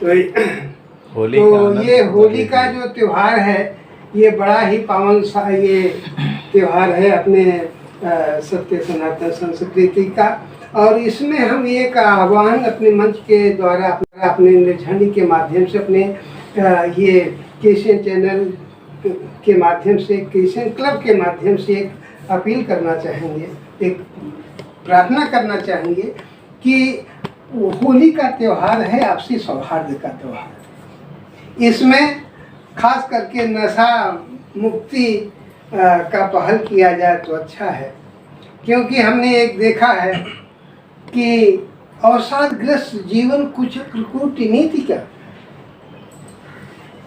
होली तो ये होली का जो त्यौहार है ये बड़ा ही पावन सा ये त्यौहार है अपने सत्य सनातन संस्कृति का। और इसमें हम एक आह्वान अपने मंच के द्वारा अपने निर्झंडी के माध्यम से अपने ये क्रिश्चियन चैनल के माध्यम से, क्रिश्चियन क्लब के माध्यम से एक अपील करना चाहेंगे, एक प्रार्थना करना चाहेंगे कि होली का त्यौहार है आपसी सौहार्द का त्यौहार। इसमें खास करके नशा मुक्ति का पहल किया जाए तो अच्छा है, क्योंकि हमने एक देखा है कि अवसादग्रस्त जीवन कुचक्र कोटि नीति का,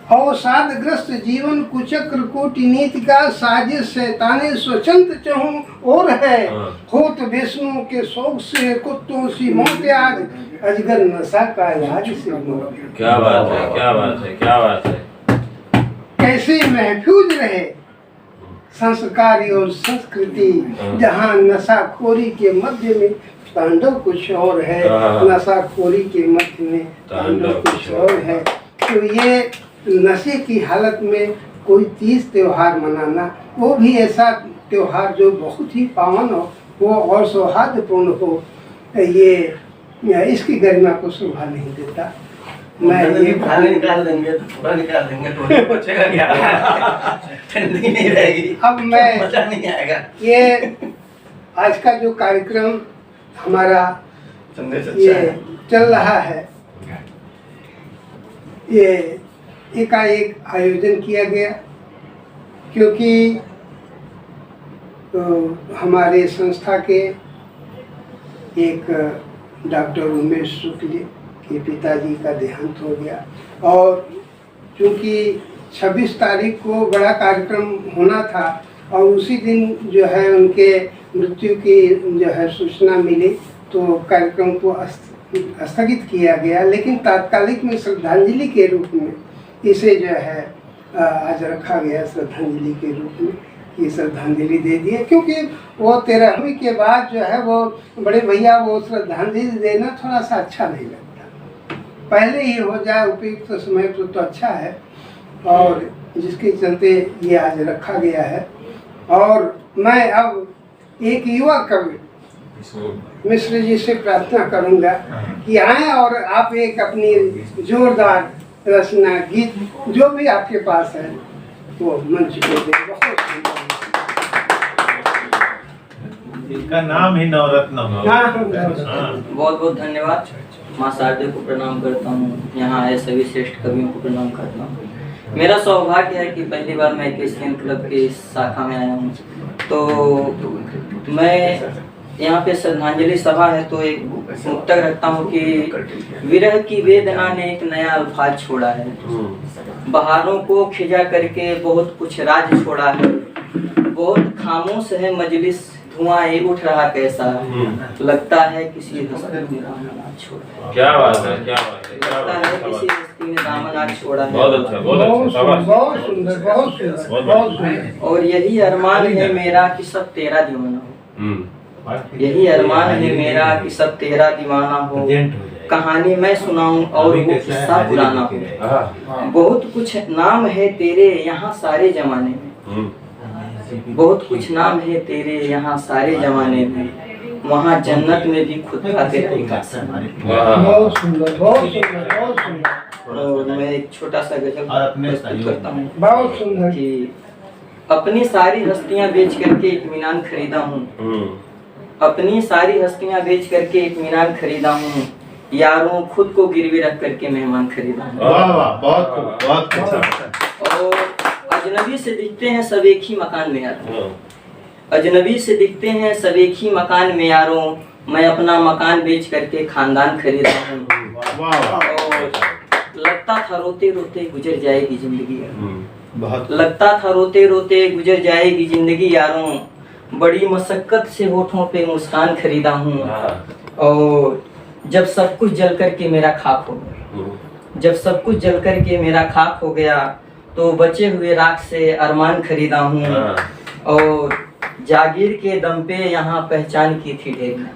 अवसादग्रस्त जीवन कुचक्र कोटि नीति का, साजिश शैतानी स्वचंत चहूं और है, होत विष्णु के शोक से कुत्तों सी मौत आज, अजगर नशा का इलाज से मौत। क्या बात है, क्या बात है, क्या बात है। कैसे महफूज रहे संस्कारी और संस्कृति, जहाँ नशाखोरी के मध्य में तांडव कुछ और है, नशाखोरी के मध्य में तांडव कुछ और है। तो ये नशे की हालत में कोई तीज त्योहार मनाना, वो भी ऐसा त्योहार जो बहुत ही पावन हो और सौहार्दपूर्ण हो, ये इसकी गरिमा को शोभा नहीं देता। मैं ये निकाल देंगे तो थोड़ा निकाल देंगे तो बचेगा क्या? ठंडी नहीं रहेगी, अब मैं मजा नहीं आएगा। ये आज का जो कार्यक्रम हमारा ये चल रहा है, ये एकाएक आयोजन किया गया, क्योंकि हमारे संस्था के एक डॉक्टर उमेश शुक्ल के पिताजी का देहांत हो गया, और चूँकि 26 तारीख को बड़ा कार्यक्रम होना था और उसी दिन जो है उनके मृत्यु की जो है सूचना मिली, तो कार्यक्रम को स्थगित किया गया। लेकिन तात्कालिक में श्रद्धांजलि के रूप में इसे जो है आज रखा गया, श्रद्धांजलि के रूप में ये श्रद्धांजलि दे दिए, क्योंकि वो 13वीं के बाद जो है वो बड़े भैया वो श्रद्धांजलि देना थोड़ा सा अच्छा नहीं लगता, पहले ही हो जाए उपयुक्त समय तो अच्छा है, और जिसके चलते ये आज रखा गया है। और मैं अब एक युवा कवि मिश्र जी से प्रार्थना करूंगा कि आए और आप एक अपनी जोरदार रचना गीत जो भी आपके पास है वो मंच को दें। बहुत सुंदर, इनका नाम ही नवरत्न। बहुत बहुत धन्यवाद। माँ शारदे को प्रणाम करता हूँ, यहाँ आए सभी श्रेष्ठ कवियों को प्रणाम करता हूँ। मेरा सौभाग्य है कि पहली बार मैं क्रिश्चियन क्लब की शाखा में आया हूँ, तो मैं यहाँ पे श्रद्धांजलि सभा है तो एक मुक्तक रखता हूँ कि विरह की वेदना ने एक नया अल्फाज छोड़ा है, बहारों को खिजा करके बहुत कुछ राज छोड़ा है, बहुत खामोश है मजलिस धुआं ये उठ रहा कैसा, लगता है किसी हस्ती ने दामन आज छोड़ा है। क्या बात है, क्या बात है, लगता है किसी हस्ती ने दामन आज छोड़ा है। बहुत अच्छा, बहुत अच्छा, बहुत सुंदर, बहुत सुंदर, बहुत सुंदर। और यही अरमान है मेरा कि सब तेरा दीवाना हो, यही अरमान है मेरा कि सब तेरा दीवाना हो, कहानी मैं सुनाऊं और वो किस्सा पुराना हो। बहुत कुछ नाम है तेरे यहाँ सारे जमाने में, बहुत कुछ नाम है तेरे यहाँ सारे जमाने में, वहाँ जन्नत में भी खुद का तेरा एक आसन। बहुत सुंदर, बहुत सुंदर, बहुत सुंदर। और मैं एक छोटा सा गजल प्रस्तुत करता हूँ। बहुत सुंदर। कि अपनी सारी हस्तियाँ बेच करके इत्मीनान खरीदा हूँ, अपनी सारी हस्तियाँ बेच करके इत्मीनान खरीदा हूँ, यारों खुद को गिरवी रख करके मेहमान खरीदा हूँ। वाह वाह, बहुत बहुत अच्छा। और अजनबी से दिखते हैं सब एक ही मकान में यारों, अजनबी से दिखते हैं सब एक ही मकान में यारों, मैं अपना मकान बेच करके खानदान खरीदा हूँ। और लगता था रोते रोते गुजर जाएगी जिंदगी, बहुत लगता था रोते रोते गुजर जाएगी जिंदगी यारों, बड़ी मशक्कत से होठों पे मुस्कान खरीदा हूँ। और जब सब कुछ जल करके मेरा खाक हो गया, जब सब कुछ जल करके मेरा खाक हो गया, तो बचे हुए राख से अरमान खरीदा हूँ। और जागीर के दम पे यहाँ पहचान की थी ढेरियाँ,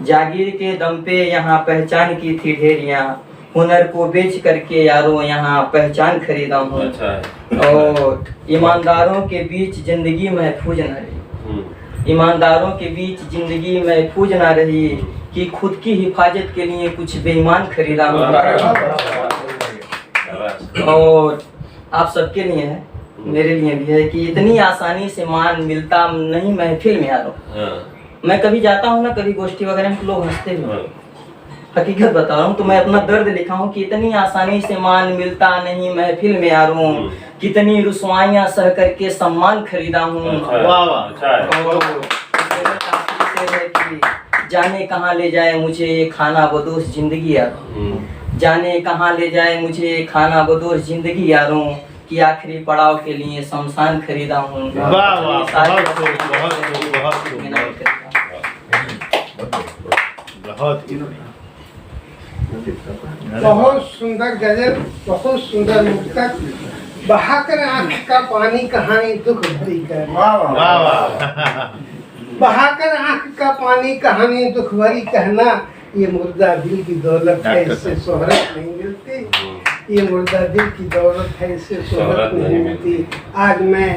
जागीर के दम पे यहाँ पहचान की थी ढेरियाँ, हुनर को बेच करके यारों यहाँ पहचान खरीदा हूँ। अच्छा है। और ईमानदारों के बीच जिंदगी महफूज न रही, ईमानदारों के बीच जिंदगी महफूज ना रही, कि खुद की हिफाजत के लिए कुछ बेईमान खरीदा हूँ। और आप सबके लिए है, मेरे लिए भी है, कि इतनी आसानी से मान मिलता नहीं महफिल में यारों। मैं कभी जाता हूँ ना, कभी गोष्ठी वगैरह में, तो लोग हंसते हैं। हकीकत बता रहा हूँ, तो मैं अपना दर्द लिखा हूँ कि इतनी आसानी से मान मिलता नहीं महफिल में यारों, कितनी रुसवाइयाँ सह करके सम्मान खरीदा हूँ। वाह वाह। जाने कहाँ ले जाए मुझे ये खाना बदोश जिंदगी यारों, जाने कहाँ ले जाए मुझे खाना बदोश जिंदगी यारों, कि आखिरी पड़ाव के लिए शमशान खरीदा हूँ। वाह वाह, बहुत खूब, बहुत खूब, बहुत खूब, बहुत ही बहुत सुंदर गजल, बहुत सुंदर मुक्तक। बहाकर आंख का पानी कहानी दुख भरी कर, वाह वाह। बहाकर आंख का पानी कहानी दुख भरी कहना, ये मुर्दा दिल की दौलत है, इससे शोहरत नहीं मिलती। ये मुर्दा दिल की दौलत है, इससे शोहरत नहीं मिलती। आज मैं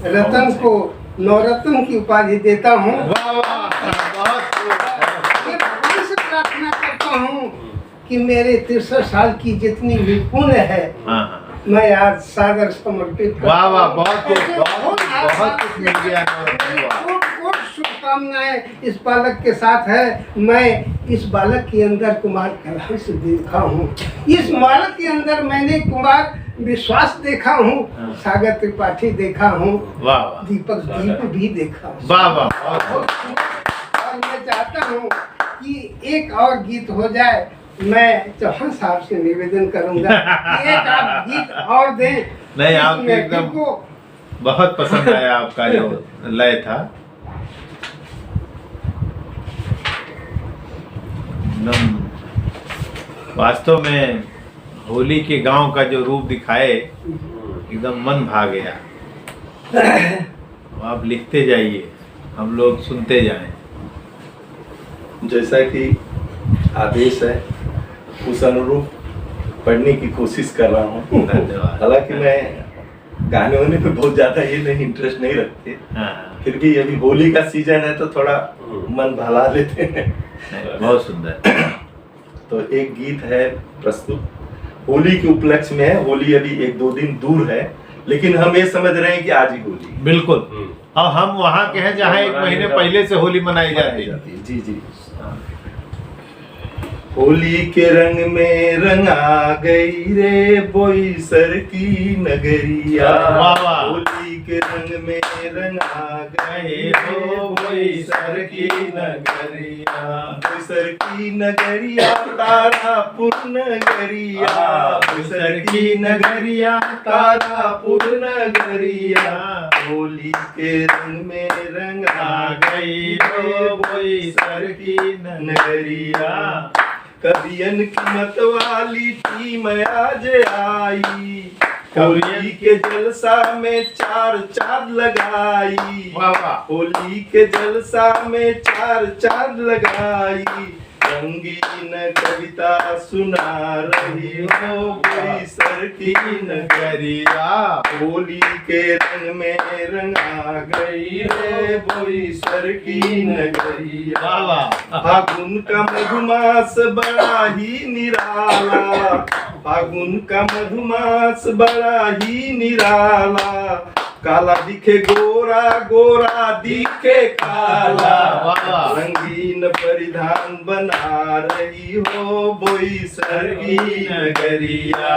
रतन को नवरत्न की उपाधि देता हूँ। भगवान से प्रार्थना करता हूँ कि मेरे 63 साल की जितनी भी पुण्य है, मैं आज सागर समर्पित करता हूँ। वाह वाह, बहुत कुछ मिल गया। कोट शुभकामनाएं इस बालक के साथ है। मैं इस बालक के अंदर कुमार कलहंस देखा हूँ, इस बालक के अंदर मैंने कुमार विश्वास देखा हूँ, सागर त्रिपाठी देखा हूँ, दीपक दीप भी देखा हूँ। वाह वाह। और मैं चाहता हूँ कि एक और गीत हो जाए। मैं चौहान साहब से निवेदन करूंगा कि एक आप गीत और दें। नहीं, आपके एकदम बहुत पसंद आया आपका जो लय था, एकदम वास्तव में होली के गांव का जो रूप दिखाए, एकदम मन भा गया। आप लिखते जाइए, हम लोग सुनते जाएं। जैसा कि आदेश है उस अनुरूप पढ़ने की कोशिश कर रहा हूँ। धन्यवाद। हालांकि मैं गाने वाने पे बहुत ज्यादा ये नहीं इंटरेस्ट नहीं रखते, फिर भी अभी होली का सीजन है तो थोड़ा मन बहला लेते हैं। बहुत सुंदर। तो एक गीत है प्रस्तुत, होली के उपलक्ष्य में है। होली अभी 1-2 दिन दूर है, लेकिन हम ये समझ रहे हैं कि आज ही होली। बिल्कुल। और हम वहाँ के हैं जहाँ 1 महीने पहले से होली मनाई जाती है। जी जी। होली के रंग में रंगा गई रे बोईसर की नगरिया। होली के रंग में रंगा गए हो बोईसर की नगरिया। बोईसर की नगरिया तारापुर नगरिया। बोईसर की नगरिया तारापुर नगरिया। होली के रंग में रंगा गई हो बोईसर की नगरिया। कबियन की मतवाली टीम आज आई, होली के जलसा में 4 चांद लगाई। होली के जलसा में 4 चांद लगाई। रंगीन कविता सुना रही हो बोईसर की नगरिया। होली के रंग में रंगा गई रे बोईसर की नगरिया। फागुन का मधुमास बड़ा ही निराला। फागुन का मधुमास बड़ा ही निराला। काला दिखे गोरा, गोरा दिखे काला। रंगीन परिधान बना रही हो बोईसर की नगरिया।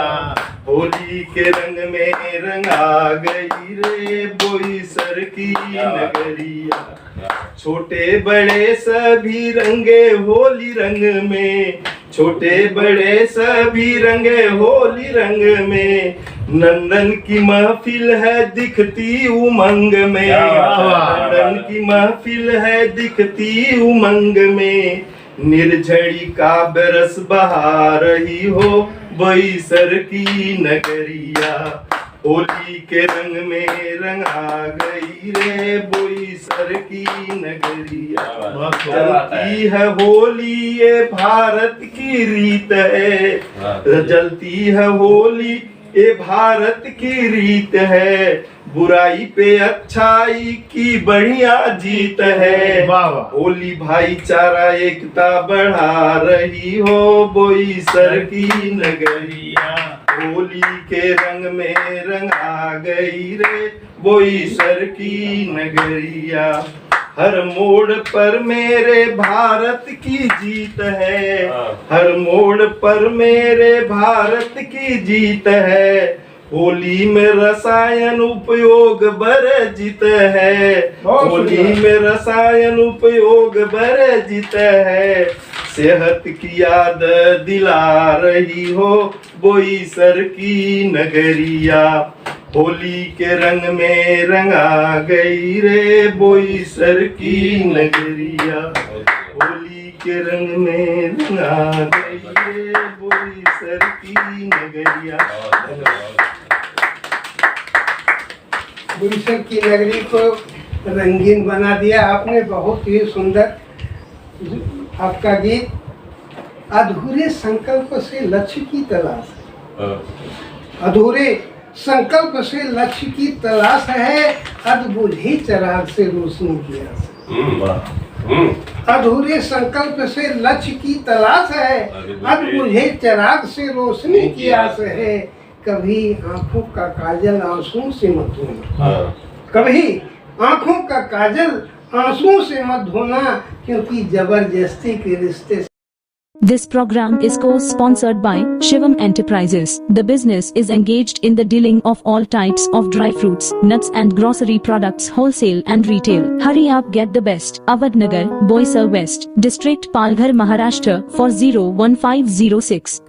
होली के रंग में रंगा गई रे बोईसर की नगरिया। छोटे बड़े सभी रंगे होली रंग में। छोटे बड़े सभी रंगे होली रंग में। नंदन की महफिल है दिखती उमंग में। नंदन की महफिल है दिखती उमंग में। निर्झरी का बरस बहा रही हो बोईसर की नगरिया। होली के रंग में रंगा गई रे बोईसर की नगरिया। जलती है होली ये भारत की रीत है, जलती है होली ये भारत की रीत है, बुराई पे अच्छाई की बढ़िया जीत है। वाह वाह। होली भाईचारा एकता बढ़ा रही हो बोईसर की नगरिया। होली के रंग में रंगा गई रे बोईसर की नगरिया। हर मोड़ पर मेरे भारत की जीत है, हर मोड़ पर मेरे भारत की जीत है। होली में रसायन उपयोग वर्जित है, होली में रसायन उपयोग वर्जित है। सेहत की याद दिला रही हो बोईसर की नगरिया। होली के रंग में रंगा गई रे बोईसर की नगरिया। होली के रंग में रंगा गई रे बोईसर की नगरिया। बोईसर की नगरी को रंगीन बना दिया आपने, बहुत ही सुंदर आपका गीत। अधूरे संकल्प से लक्ष्य की तलाश है, अधूरे संकल्प से लक्ष्य की तलाश है, अधबुझे चिराग से रोशनी की आस है। अधूरे संकल्प से लक्ष्य की तलाश है, अधबुझे चिराग से रोशनी की आस है। कभी आंखों का काजल आंसुओं से मत धोना, कभी आंखों का काजल आंसुओं से मत धोना, क्योंकि जबरदस्ती के रिश्ते। This program is co-sponsored by Shivam Enterprises. The business is engaged in the dealing of all types of dry fruits, nuts and grocery products wholesale and retail. Hurry up, get the best. Avadnagar, Boisar West, District Palghar, Maharashtra 401506.